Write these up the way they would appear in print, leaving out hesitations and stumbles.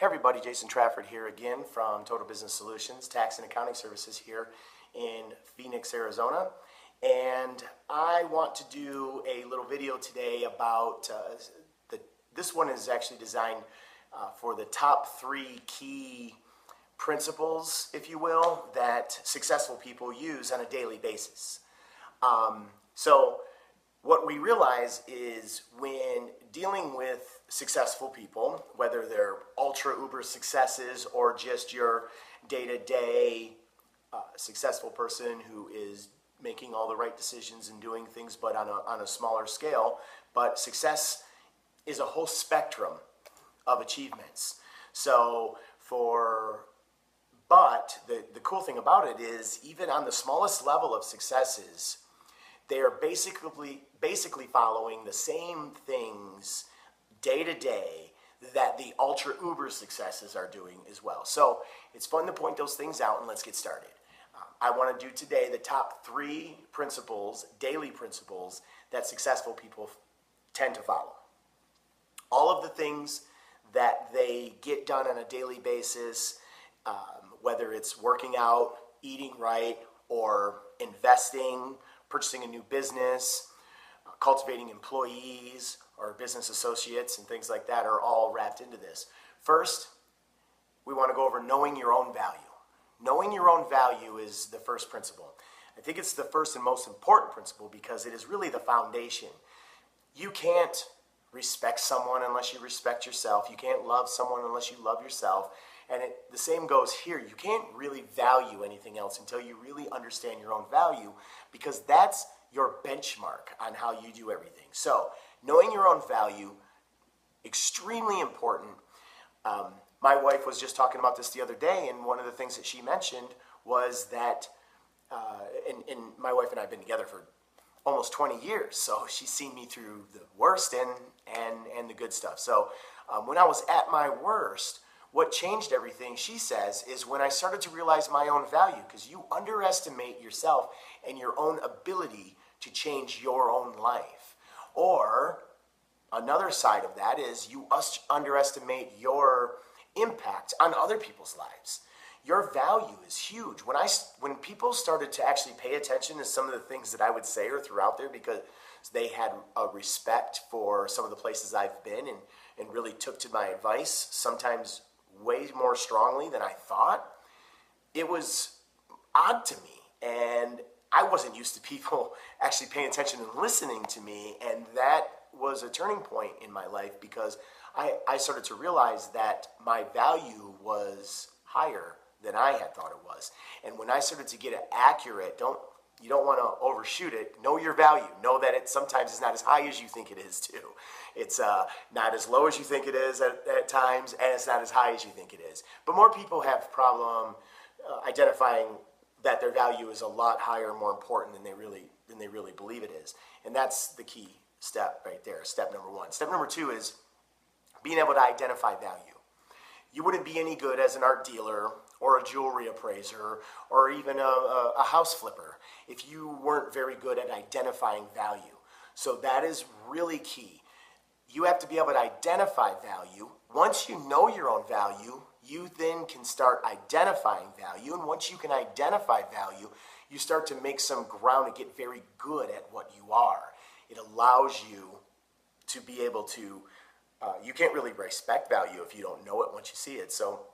Hey everybody, Jason Trafford here again from Total Business Solutions, Tax and Accounting Services here in Phoenix, Arizona. And I want to do a little video today about, this one is actually designed for the top 3 key principles, if you will, that successful people use on a daily basis. So what we realize is when dealing with successful people, whether they're ultra uber successes or just your day-to-day successful person who is making all the right decisions and doing things but on a smaller scale, but success is a whole spectrum of achievements. So but the cool thing about it is even on the smallest level of successes, they are basically following the same things day to day that the ultra uber successes are doing as well. So it's fun to point those things out, and let's get started. I want to do today the top 3 principles, daily principles, that successful people tend to follow. All of the things that they get done on a daily basis, whether it's working out, eating right, or investing, purchasing a new business, cultivating employees or business associates and things like that, are all wrapped into this. First, we want to go over knowing your own value. Knowing your own value is the first principle. I think it's the first and most important principle because it is really the foundation. You can't respect someone unless you respect yourself. You can't love someone unless you love yourself. And the same goes here. You can't really value anything else until you really understand your own value, because that's your benchmark on how you do everything. So knowing your own value, extremely important. My wife was just talking about this the other day, and one of the things that she mentioned was that, and my wife and I have been together for almost 20 years, so she's seen me through the worst and the good stuff. So when I was at my worst, what changed everything, she says, is when I started to realize my own value, because you underestimate yourself and your own ability to change your own life. Or another side of that is you underestimate your impact on other people's lives. Your value is huge. When people started to actually pay attention to some of the things that I would say or throw out there, because they had a respect for some of the places I've been and really took to my advice, sometimes way more strongly than I thought, it was odd to me. And I wasn't used to people actually paying attention and listening to me. And that was a turning point in my life, because I started to realize that my value was higher than I had thought it was. And when I started to get it accurate, you don't want to overshoot it. Know your value. Know that it sometimes is not as high as you think it is too. It's not as low as you think it is at times, and it's not as high as you think it is. But more people have problem identifying that their value is a lot higher, more important than they really believe it is. And that's the key step right there. Step number 1. Step number 2 is being able to identify value. You wouldn't be any good as an art dealer or a jewelry appraiser or even a house flipper if you weren't very good at identifying value. So that is really key. You have to be able to identify value. Once you know your own value, you then can start identifying value. And once you can identify value, you start to make some ground to get very good at what you are. It allows you to be able to, you can't really respect value if you don't know it once you see it. So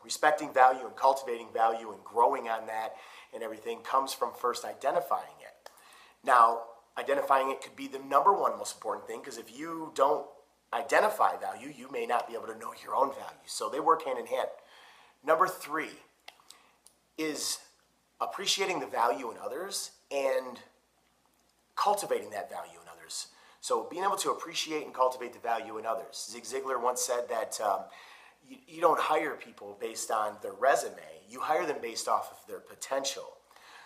respecting value and cultivating value and growing on that and everything comes from first identifying it. Now, identifying it could be the number 1 most important thing, because if you don't identify value, you may not be able to know your own value. So they work hand in hand. Number 3 is appreciating the value in others and cultivating that value in others. So being able to appreciate and cultivate the value in others. Zig Ziglar once said that you don't hire people based on their resume. You hire them based off of their potential.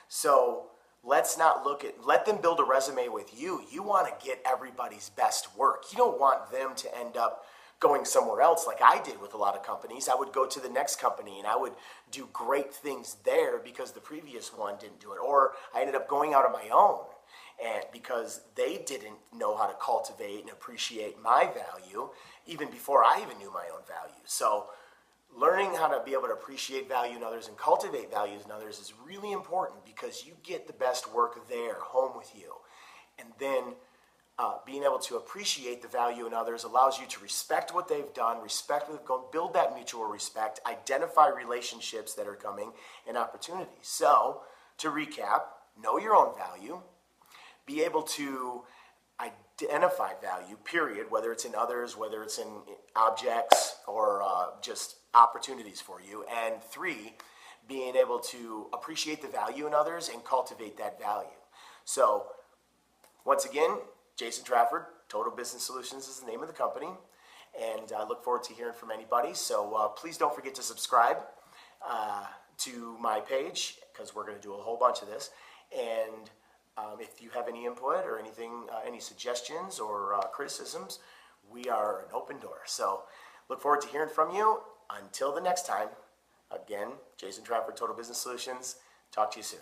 So let's not let them build a resume with you. You want to get everybody's best work. You don't want them to end up going somewhere else like I did with a lot of companies. I would go to the next company and I would do great things there because the previous one didn't do it. Or I ended up going out on my own and because they didn't know how to cultivate and appreciate my value even before I even knew my own value. So learning how to be able to appreciate value in others and cultivate values in others is really important, because you get the best work there, home with you. And then being able to appreciate the value in others allows you to respect what they've done, build that mutual respect, identify relationships that are coming, and opportunities. So, to recap, know your own value, be able to identify value, period, whether it's in others, whether it's in objects, or just opportunities for you. And 3, being able to appreciate the value in others and cultivate that value. So, once again, Jason Trafford, Total Business Solutions is the name of the company, and I look forward to hearing from anybody. So please don't forget to subscribe to my page, because we're going to do a whole bunch of this. And if you have any input or anything, any suggestions or criticisms, we are an open door. So look forward to hearing from you. Until the next time, again, Jason Trafford, Total Business Solutions. Talk to you soon.